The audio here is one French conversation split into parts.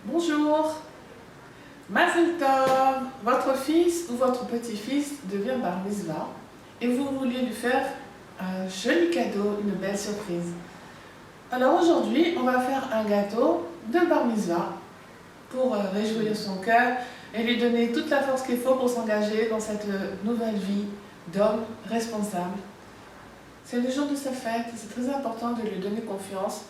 Bonjour, Mazel Tov, votre fils ou votre petit-fils devient bar mitzvah et vous voulez lui faire un joli cadeau, une belle surprise. Alors aujourd'hui, on va faire un gâteau de bar mitzvah pour réjouir son cœur et lui donner toute la force qu'il faut pour s'engager dans cette nouvelle vie d'homme responsable. C'est le jour de sa fête, c'est très important de lui donner confiance,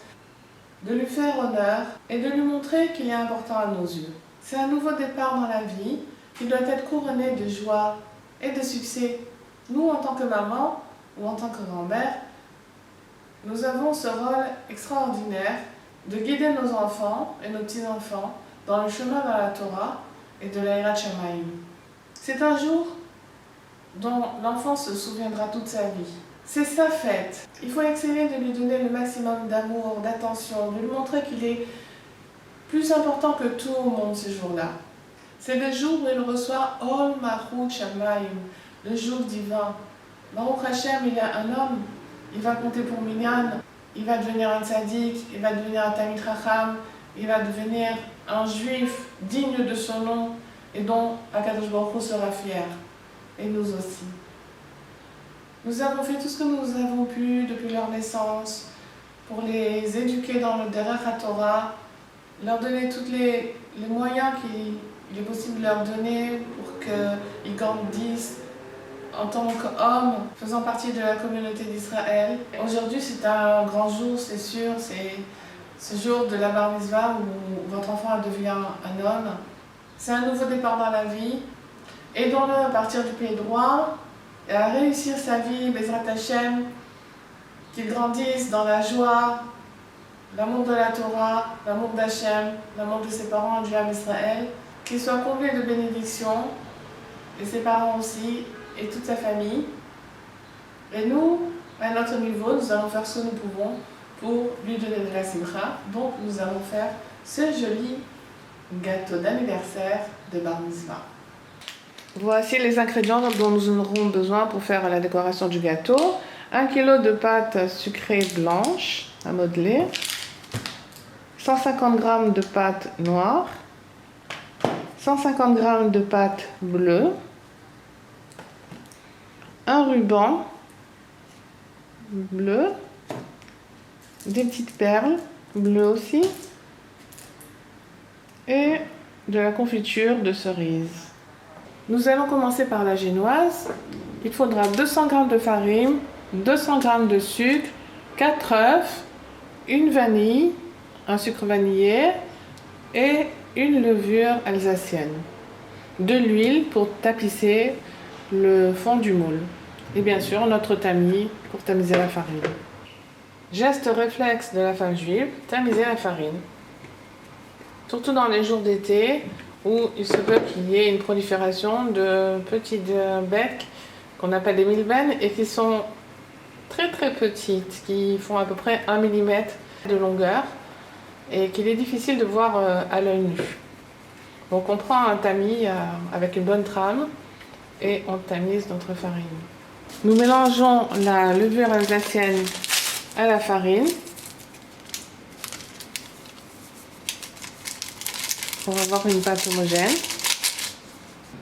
de lui faire honneur et de lui montrer qu'il est important à nos yeux. C'est un nouveau départ dans la vie qui doit être couronné de joie et de succès. Nous, en tant que maman ou en tant que grand-mère, nous avons ce rôle extraordinaire de guider nos enfants et nos petits-enfants dans le chemin de la Torah et de la Hirat Shamayim. C'est un jour dont l'enfant se souviendra toute sa vie. C'est sa fête. Il faut essayer de lui donner le maximum d'amour, d'attention, de lui montrer qu'il est plus important que tout le monde ce jour-là. C'est le jour où il reçoit Ol Malchut Shamayim, le jour divin. Baruch Hashem, il est un homme, il va compter pour Minyan, il va devenir un tzaddik, il va devenir un Talmid Chacham, il va devenir un juif digne de son nom et dont Akadosh Baruch Hu sera fier. Et nous aussi. Nous avons fait tout ce que nous avons pu depuis leur naissance pour les éduquer dans le Derech HaTorah, leur donner tous les moyens qu'il est possible de leur donner pour qu'ils grandissent en tant qu'hommes, faisant partie de la communauté d'Israël. Aujourd'hui, c'est un grand jour, c'est sûr, c'est ce jour de la bar mitzvah où votre enfant devient un homme. C'est un nouveau départ dans la vie. Aidons-le à partir du pied droit et à réussir sa vie, Bezrat Hashem, qu'il grandisse dans la joie, l'amour de la Torah, l'amour d'Hachem, l'amour de ses parents, du Ham Israël, qu'il soit comblé de bénédictions, et ses parents aussi, et toute sa famille. Et nous, à notre niveau, nous allons faire ce que nous pouvons pour lui donner de la simcha. Donc nous allons faire ce joli gâteau d'anniversaire de bar mitzvah. Voici les ingrédients dont nous aurons besoin pour faire la décoration du gâteau. 1 kg de pâte sucrée blanche à modeler, 150 g de pâte noire, 150 g de pâte bleue, un ruban bleu, des petites perles bleues aussi, et de la confiture de cerise. Nous allons commencer par la génoise. Il faudra 200 g de farine, 200 g de sucre, 4 œufs, une vanille, un sucre vanillé et une levure alsacienne. De l'huile pour tapisser le fond du moule. Et bien sûr, notre tamis pour tamiser la farine. Geste réflexe de la femme juive, tamiser la farine. Surtout dans les jours d'été, où il se peut qu'il y ait une prolifération de petits becs qu'on appelle des milbennes et qui sont très très petites, qui font à peu près 1 mm de longueur et qu'il est difficile de voir à l'œil nu. Donc on prend un tamis avec une bonne trame et on tamise notre farine. Nous mélangeons la levure alsacienne à la farine pour avoir une pâte homogène.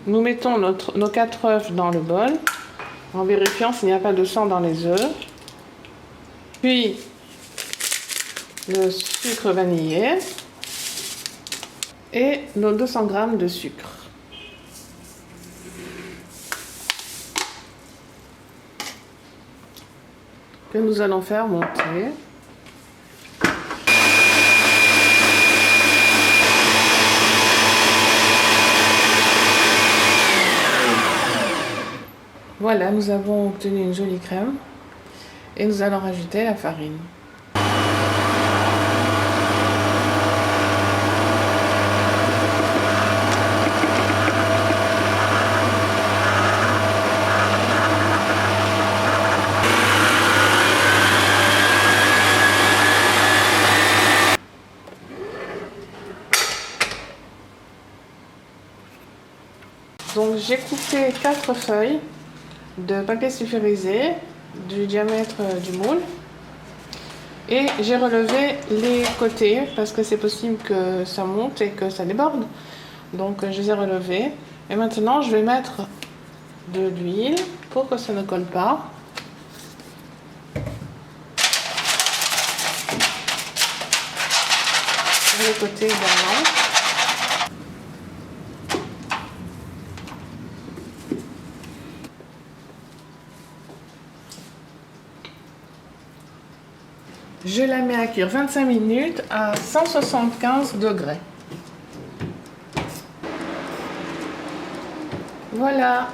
Nous mettons nos 4 œufs dans le bol en vérifiant s'il n'y a pas de sang dans les œufs. Puis le sucre vanillé et nos 200 g de sucre. Que nous allons faire monter. Voilà, nous avons obtenu une jolie crème et nous allons rajouter la farine. Donc j'ai coupé 4 feuilles de papier sulfurisé du diamètre du moule. Et j'ai relevé les côtés parce que c'est possible que ça monte et que ça déborde. Donc je les ai relevés. Et maintenant je vais mettre de l'huile pour que ça ne colle pas. Sur les côtés également. Je la mets à cuire 25 minutes à 175 degrés. Voilà.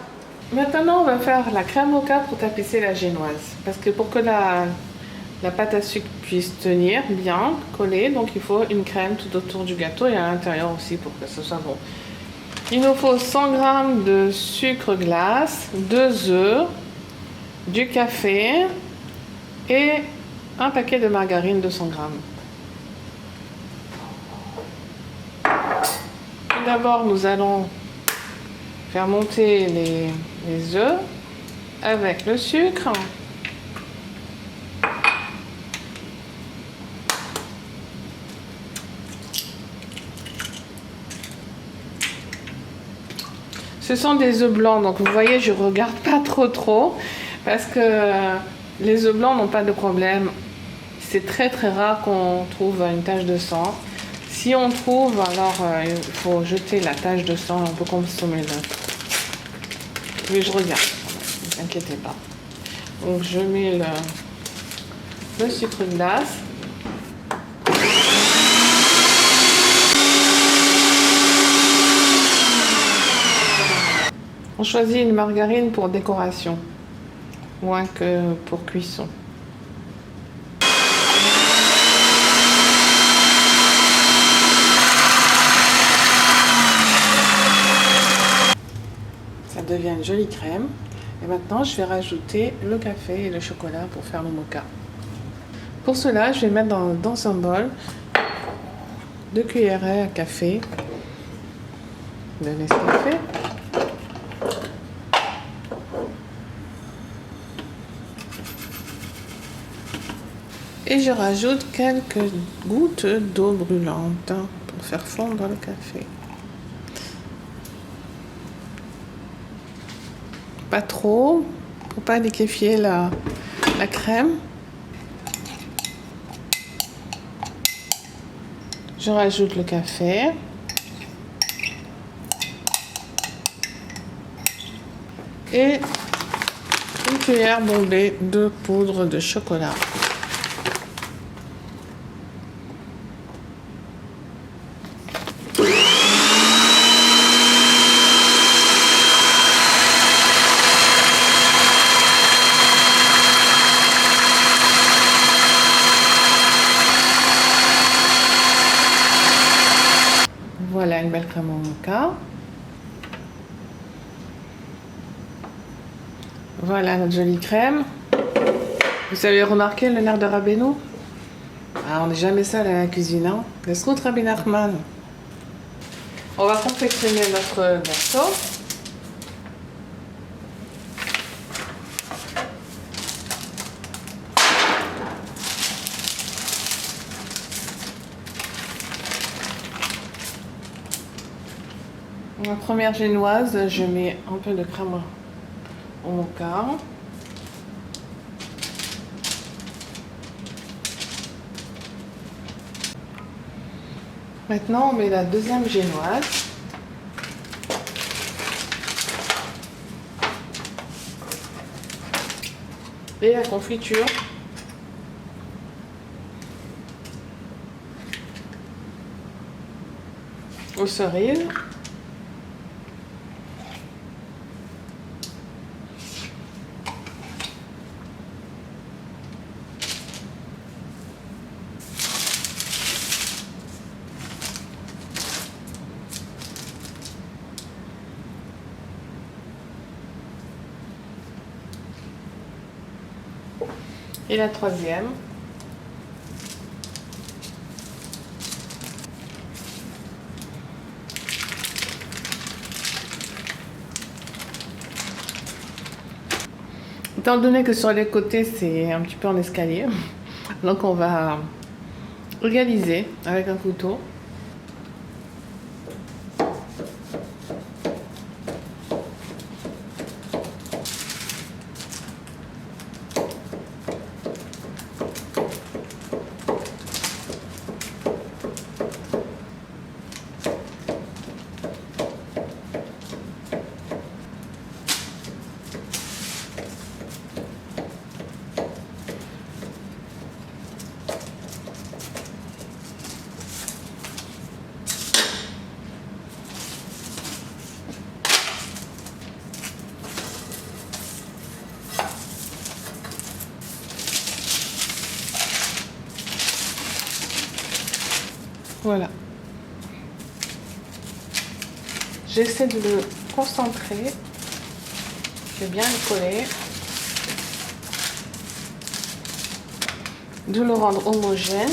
Maintenant, on va faire la crème moka pour tapisser la génoise. Parce que pour que la pâte à sucre puisse tenir bien, coller, donc il faut une crème tout autour du gâteau et à l'intérieur aussi pour que ce soit bon. Il nous faut 100 g de sucre glace, 2 œufs, du café et un paquet de margarine de 100 g. Tout d'abord, nous allons faire monter les œufs avec le sucre. Ce sont des œufs blancs, donc vous voyez, je regarde pas trop parce que les œufs blancs n'ont pas de problème. C'est très rare qu'on trouve une tache de sang. Si on trouve, alors il faut jeter la tache de sang, on peut consommer l'œuf. Mais je regarde, ne vous inquiétez pas. Donc je mets le sucre glace. On choisit une margarine pour décoration, moins que pour cuisson. Ça devient une jolie crème. Et maintenant, je vais rajouter le café et le chocolat pour faire le moka. Pour cela, je vais mettre dans un bol 2 cuillerées à café de Nescafé. Et je rajoute quelques gouttes d'eau brûlante pour faire fondre le café. Pas trop, pour pas liquéfier la crème. Je rajoute le café. Et une cuillère bombée de poudre de chocolat. Voilà une belle crème au moka. Voilà notre jolie crème. Vous avez remarqué le nerf de Rabbeinu? Ah, on n'est jamais seul à la cuisine, hein? Le Zchut Rabbi Nachman. On va confectionner notre gâteau. La première génoise, je mets un peu de crème au moka. Maintenant, on met la deuxième génoise. Et la confiture. Aux cerises. Et la troisième. Étant donné que sur les côtés c'est un petit peu en escalier, Donc on va égaliser avec un couteau. Voilà. J'essaie de le concentrer, de bien le coller, de le rendre homogène.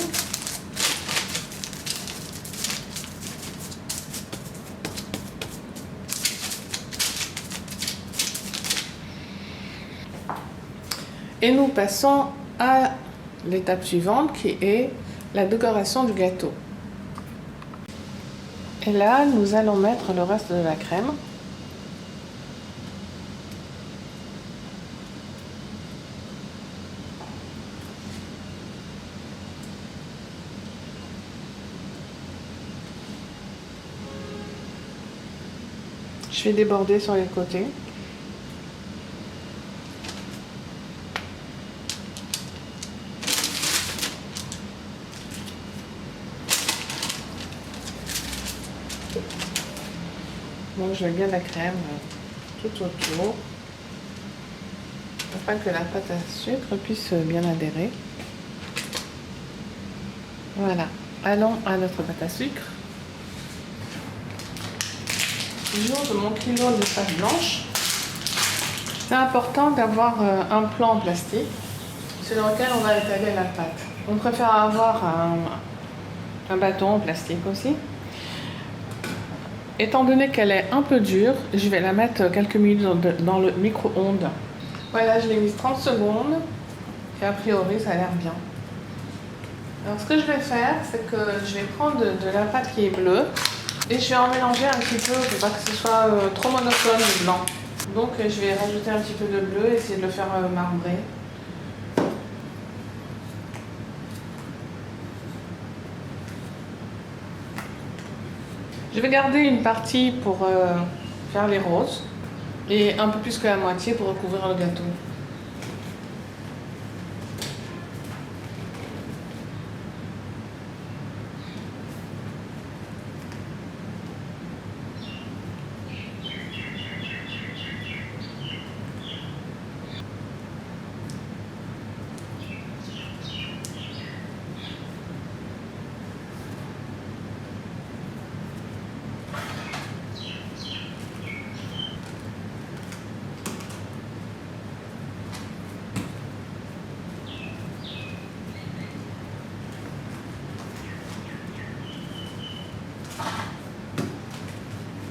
Et nous passons à l'étape suivante qui est la décoration du gâteau. Et là, nous allons mettre le reste de la crème. Je vais déborder sur les côtés. Donc je mets bien la crème tout autour, afin que la pâte à sucre puisse bien adhérer. Voilà, allons à notre pâte à sucre. Toujours de mon kilo de pâte blanche. C'est important d'avoir un plan en plastique sur lequel on va étaler la pâte. On préfère avoir un bâton en plastique aussi. Étant donné qu'elle est un peu dure, je vais la mettre quelques minutes dans le micro-ondes. Voilà, je l'ai mise 30 secondes et a priori ça a l'air bien. Alors ce que je vais faire, c'est que je vais prendre de la pâte qui est bleue et je vais en mélanger un petit peu pour pas que ce soit trop monotone le blanc. Donc je vais rajouter un petit peu de bleu et essayer de le faire marbrer. Je vais garder une partie pour faire les roses et un peu plus que la moitié pour recouvrir le gâteau.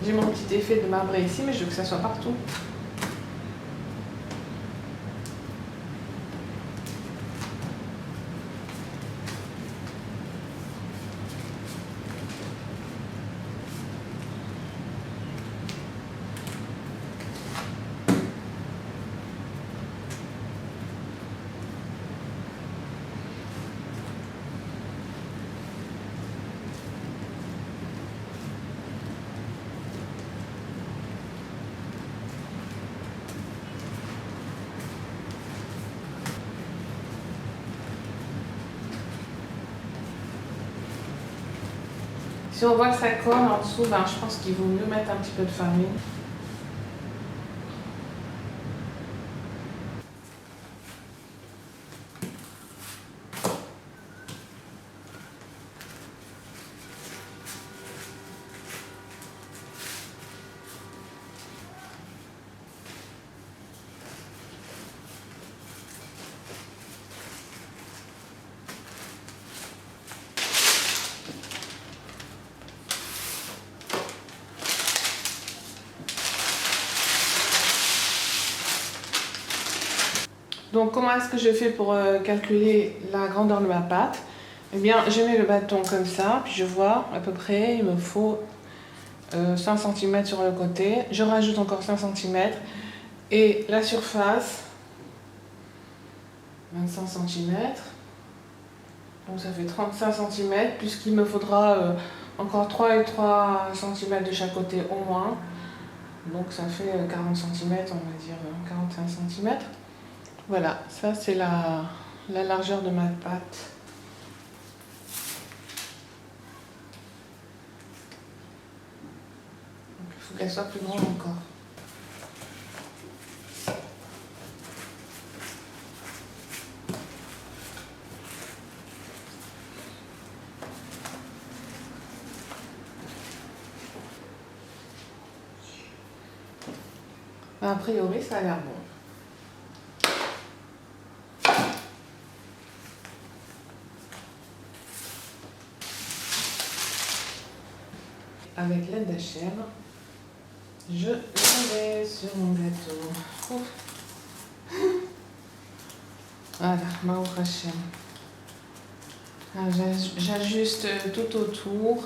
J'ai mon petit effet de marbré ici, mais je veux que ça soit partout. Si on voit que ça colle en dessous, je pense qu'il vaut mieux mettre un petit peu de farine. Donc comment est-ce que je fais pour calculer la grandeur de ma pâte? Eh bien, je mets le bâton comme ça, puis je vois à peu près, il me faut 5 cm sur le côté. Je rajoute encore 5 cm et la surface, 25 cm. Donc ça fait 35 cm, puisqu'il me faudra encore 3 et 3 cm de chaque côté au moins. Donc ça fait 40 cm, on va dire 45 cm. Voilà, ça c'est la largeur de ma pâte. Donc il faut qu'elle soit plus grande encore. A priori, ça a l'air bon. Avec l'aide d'Hachem, je le mets sur mon gâteau. Ouf. Voilà, Maour Hachem. J'ajuste tout autour.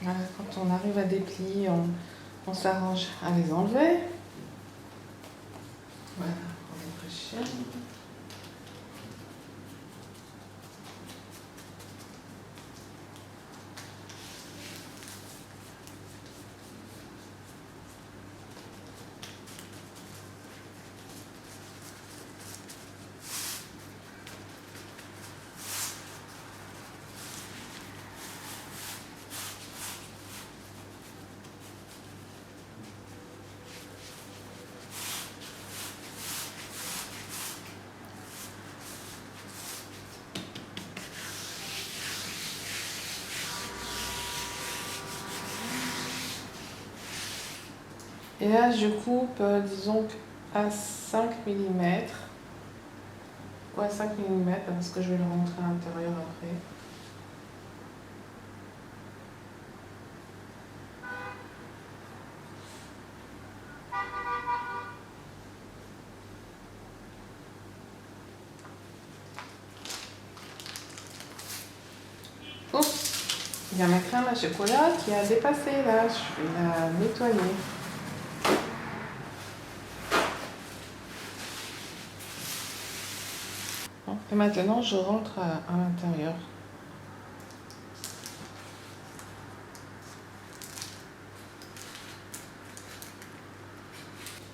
Voilà, quand on arrive à des plis, on s'arrange à les enlever. Voilà, Maour Hachem. Et là, je coupe, disons, à 5 mm. Pourquoi 5 mm? Parce que je vais le rentrer à l'intérieur après. Oups! Il y a ma crème à chocolat qui a dépassé là. Je vais la nettoyer. Et maintenant, je rentre à l'intérieur.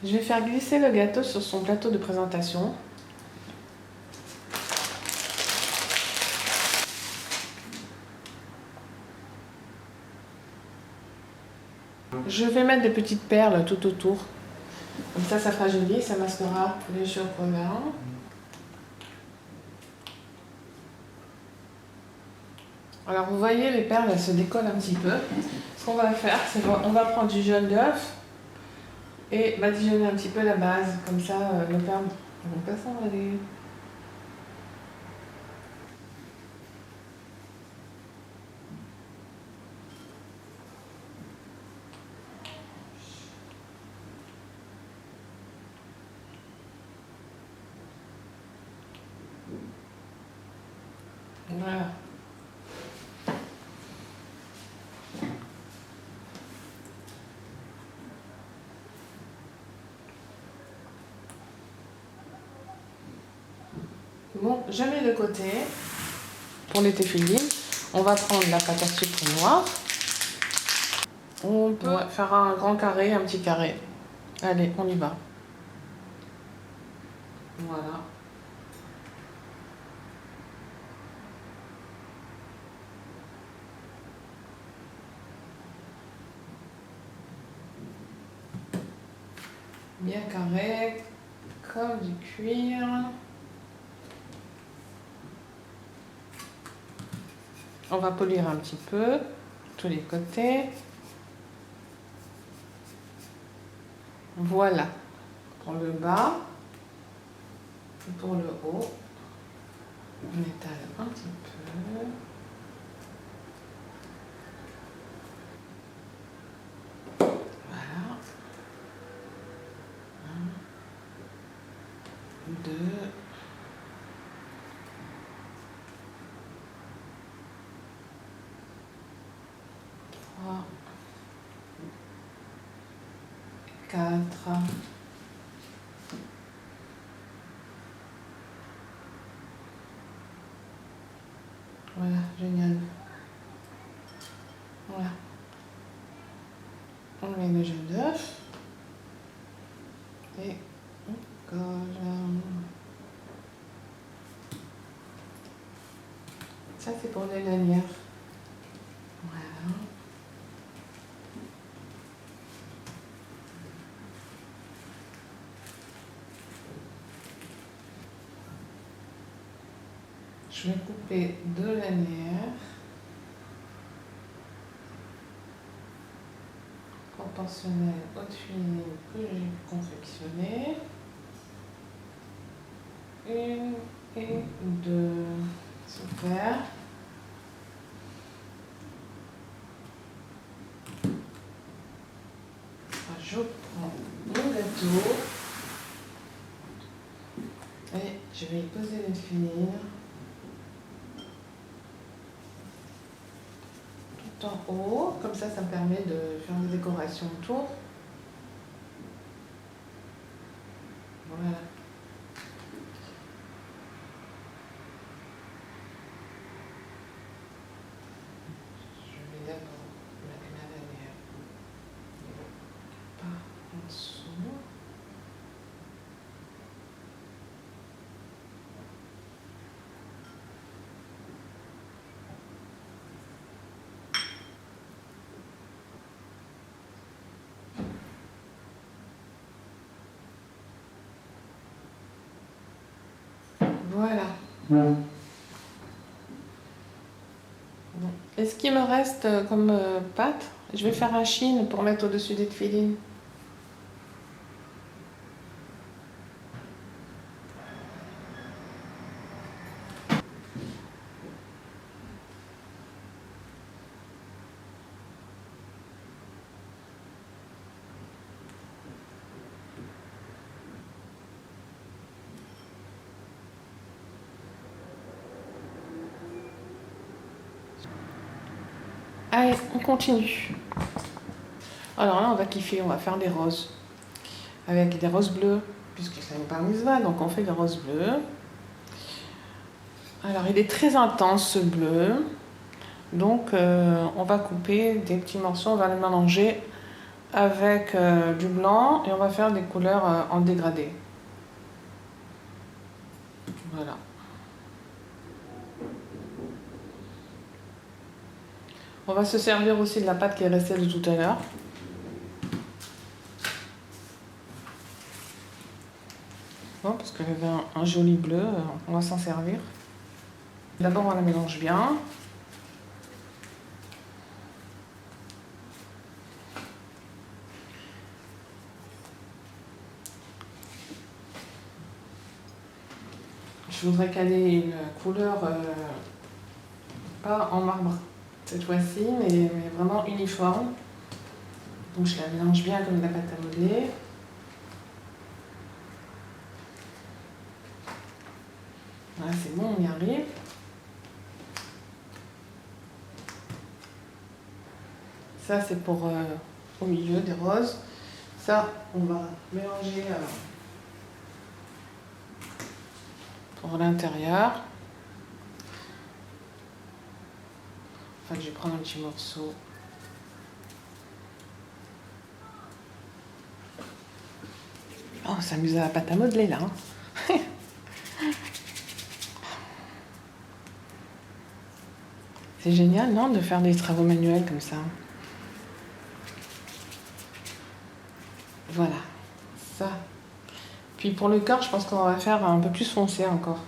Je vais faire glisser le gâteau sur son plateau de présentation. Je vais mettre des petites perles tout autour. Comme ça fera joli, ça masquera les chocolats. Alors vous voyez, les perles, elles se décollent un petit peu. Ce qu'on va faire, c'est qu'on va prendre du jaune d'œuf et badigeonner un petit peu la base. Comme ça, les perles ne vont pas s'envoler. Voilà. Bon, je mets de côté. Pour les téfilines, on va prendre la pâte à sucre noire. On peut faire un grand carré, un petit carré. Allez, on y va. Voilà. Bien carré, comme du cuir. On va polir un petit peu, tous les côtés. Voilà, pour le bas. Et pour le haut, on étale un petit peu. Voilà. 3, 4. Voilà, génial. Voilà. On met le jaune d'œuf. Et on colle. Ça, c'est pour les lanières. Voilà. Je vais couper 2 lanières proportionnelles au tuyau que j'ai confectionné. 1 et 2. Super. Je prends mon gâteau et je vais y poser les fils tout en haut, comme ça me permet de faire des décorations autour. Voilà. Je vais d'abord mettre la lanière par en dessous. Voilà. Bon. Et ce qui me reste comme pâte, je vais faire un chine pour mettre au-dessus des tefilines. Allez, on continue. Alors là, on va kiffer, on va faire des roses. Avec des roses bleues, puisque c'est une bar mitzvah, donc on fait des roses bleues. Alors, il est très intense ce bleu. Donc, on va couper des petits morceaux, on va les mélanger avec du blanc et on va faire des couleurs en dégradé. Voilà. On va se servir aussi de la pâte qui est restée de tout à l'heure. Bon, parce qu'elle avait un joli bleu, on va s'en servir. D'abord, on la mélange bien. Je voudrais caler une couleur, pas en marbre cette fois-ci, mais vraiment uniforme. Donc je la mélange bien comme de la pâte à modeler. Voilà, c'est bon, on y arrive. Ça, c'est pour au milieu des roses. Ça, on va mélanger pour l'intérieur. Enfin, je vais prendre un petit morceau. Oh, on s'amuse à la pâte à modeler là. Hein. C'est génial, non, de faire des travaux manuels comme ça. Voilà, ça. Puis pour le corps, je pense qu'on va faire un peu plus foncé encore.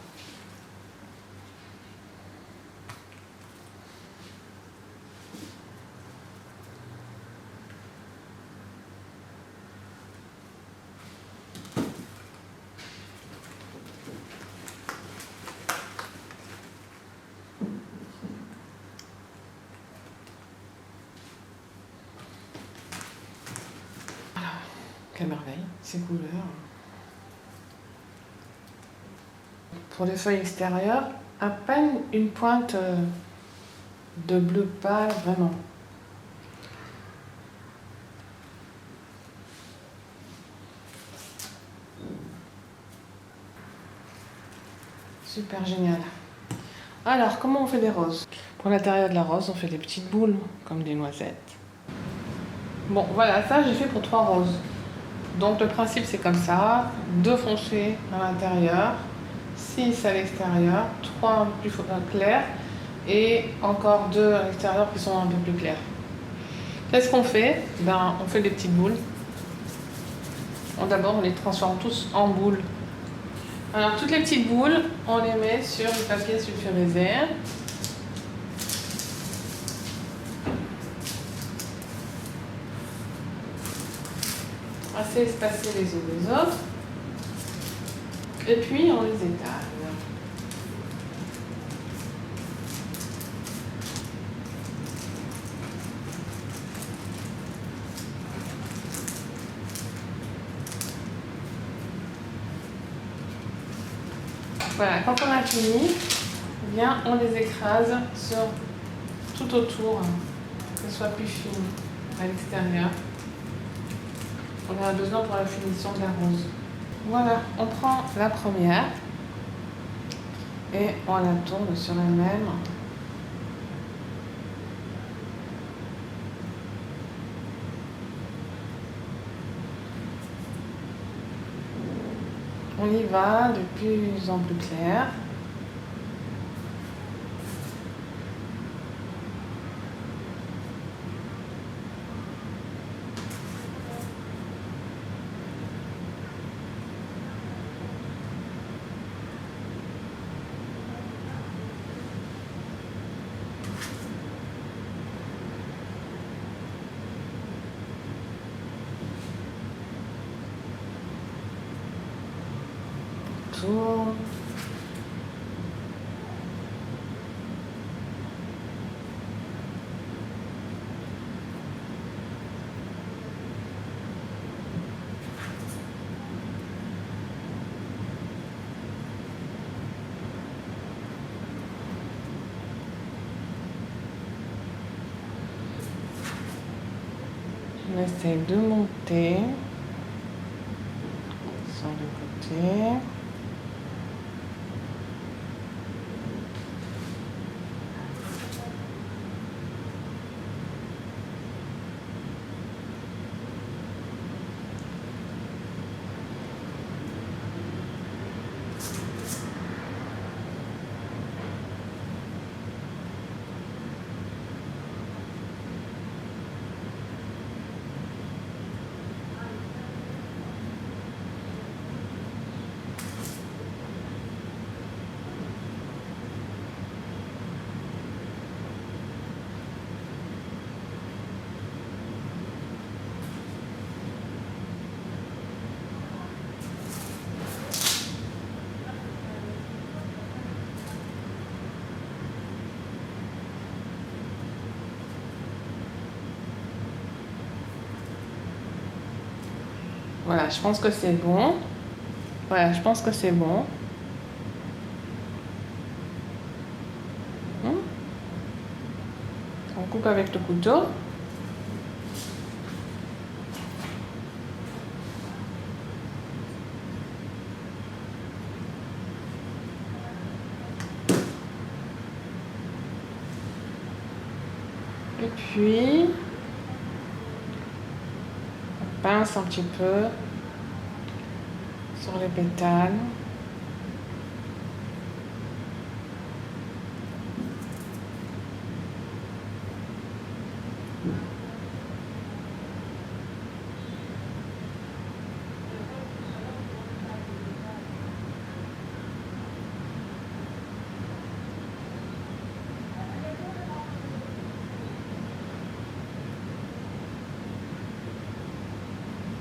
Voilà, quelle merveille, ces couleurs. Pour les feuilles extérieures, à peine une pointe de bleu pâle, vraiment. Super génial. Alors, comment on fait des roses? Pour l'intérieur de la rose, on fait des petites boules, comme des noisettes. Bon, voilà, ça j'ai fait pour 3 roses. Donc le principe c'est comme ça, 2 foncés à l'intérieur, 6 à l'extérieur, 3 plus clairs et encore 2 à l'extérieur qui sont un peu plus clairs. Qu'est-ce qu'on fait? Ben, on fait des petites boules. D'abord on les transforme tous en boules. Alors toutes les petites boules, on les met sur du papier sulfurisé. Assez espacés les uns des autres. Et puis on les étale. Voilà, quand on a fini, eh bien, on les écrase sur tout autour, que ce soit plus fine à l'extérieur. On a besoin pour la finition de la rose. Voilà, on prend la première et on la tourne sur la même. On y va de plus en plus clair. Tourne. On essaie de monter sur le côté. Voilà, je pense que c'est bon. Voilà, je pense que c'est bon. On coupe avec le couteau. Et puis, on pince un petit peu sur les pétales.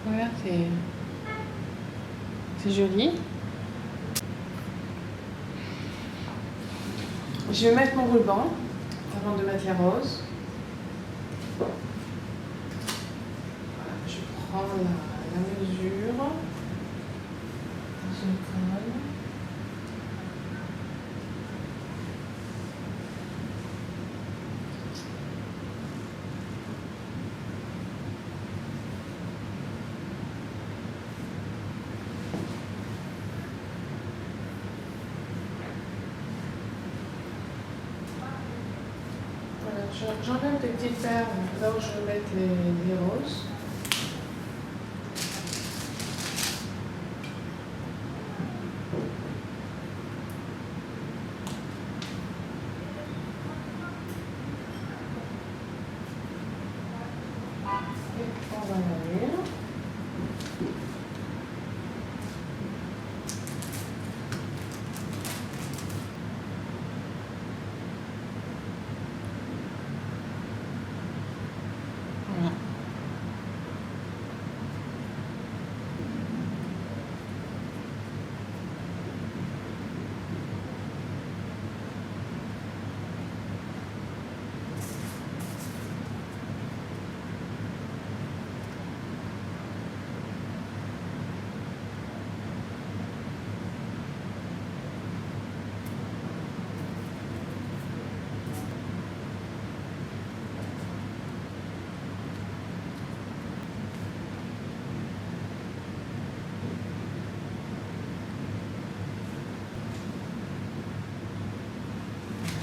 Voilà, c'est joli. Je vais mettre mon ruban avant de mettre la rose. Voilà, je prends la mesure. Je colle. J'enlève des petites perles là où je vais mettre les roses. Et on va aller. Voilà.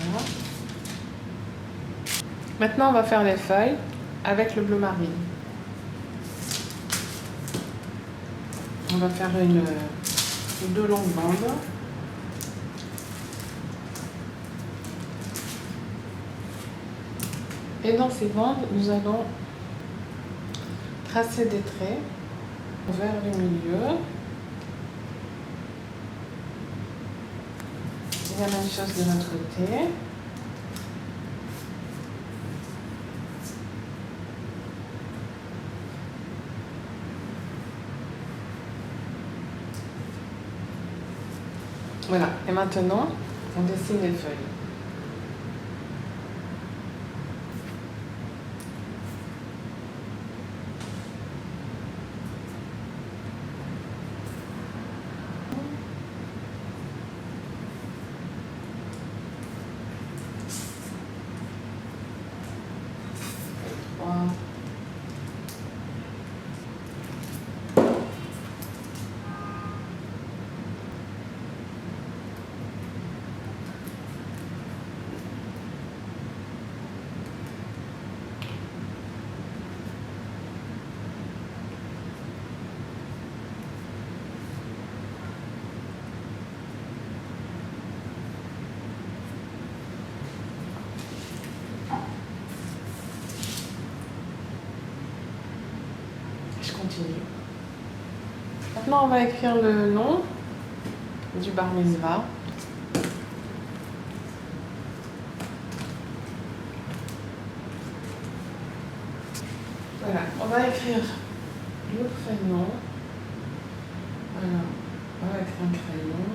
Voilà. Maintenant, on va faire les feuilles avec le bleu marine. On va faire deux longues bandes. Et dans ces bandes, nous allons tracer des traits vers le milieu. Et la même chose de l'autre côté. Voilà, et maintenant, on dessine les feuilles. Trois. Je continue. Maintenant, on va écrire le nom du bar mitzvah. Voilà, on va écrire le prénom. Voilà, on va écrire un crayon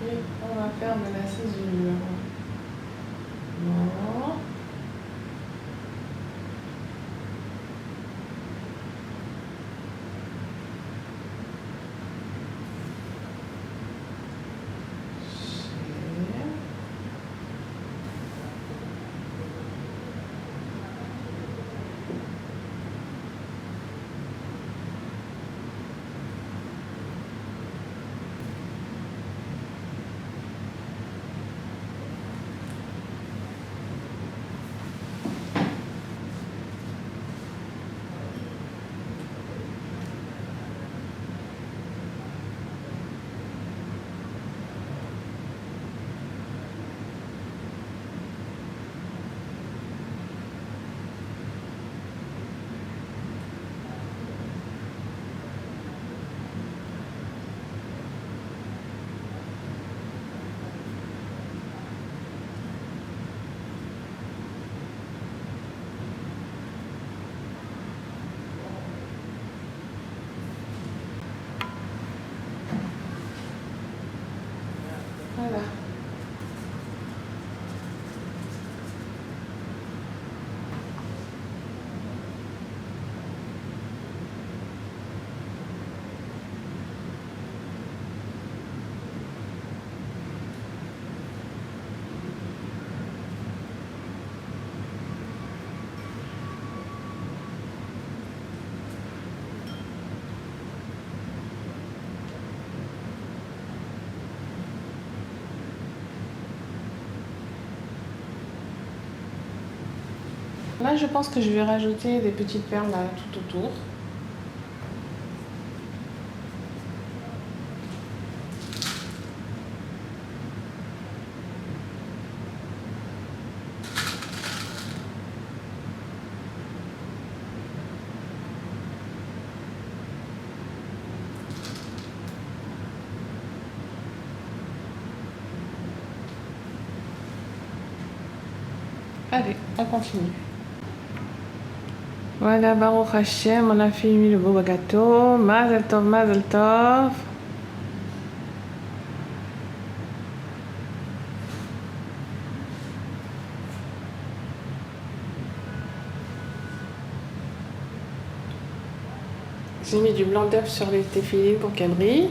et on va faire de la césure. Voilà. Là, je pense que je vais rajouter des petites perles là, tout autour. Allez, on continue. Voilà, Baruch Hashem, on a fini le beau gâteau. Mazel tov, mazel tov. J'ai mis du blanc d'œuf sur les téfilines pour qu'elles brillent.